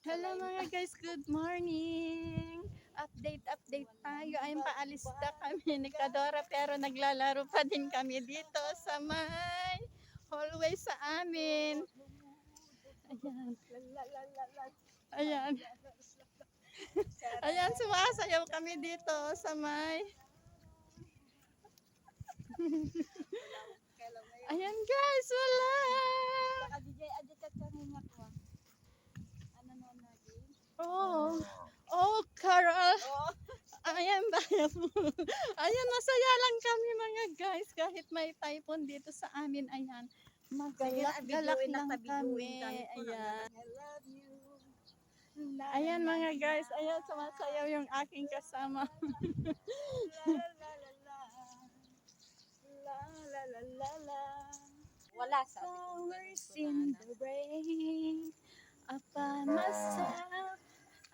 Hello mga guys, good morning! Update tayo. Ayun, paalis na kami ni Kadora pero naglalaro pa din kami dito sa may hallway sa amin. Ayan. Ayan. Ayan, sumasayaw kami dito sa may... Ayan guys, wala! Oh, oh, Carol! Ayan ba? Ayan, masaya lang kami mga guys kahit may typhoon dito sa amin. Ayan, magalak-galak lang kami. Ayan. Ayan mga guys, ayan sumasayaw yung aking kasama. Wala sa Flowers in the rain upon myself.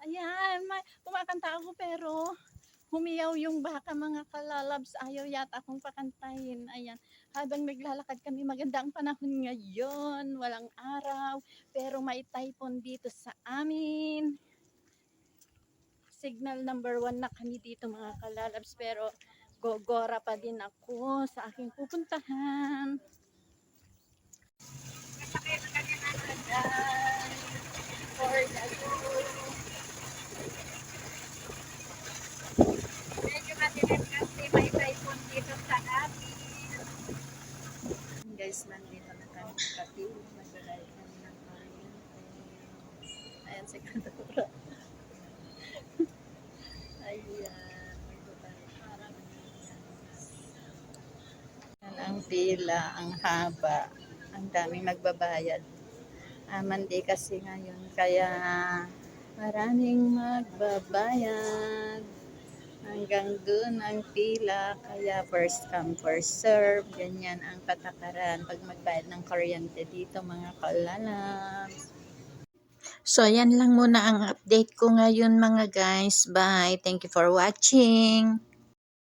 Ayan, kumakanta ako pero humiyaw yung baka mga kalalabs. Ayaw yata akong pakantahin. Ayan, habang naglalakad kami, maganda ang panahon ngayon. Walang araw, pero may typhoon dito sa amin. Signal number 1 na kami dito mga kalalabs, pero gogora pa din ako sa aking pupuntahan. For the medyo matinig kasi may typhoon dito sa amin. Guys, nandito na kami sa Kapil. Maglalay kami ng kuryente. Ayan si Kadora. Ayan. Ayan ang pila, ang haba. Ang daming magbabayad. Monday kasi ngayon, kaya maraming magbabayad. Hanggang dun ang pila, kaya first come, first serve. Ganyan ang patakaran pag magbayad ng kuryente dito mga kalalabs. So, yan lang muna ang update ko ngayon mga guys. Bye! Thank you for watching!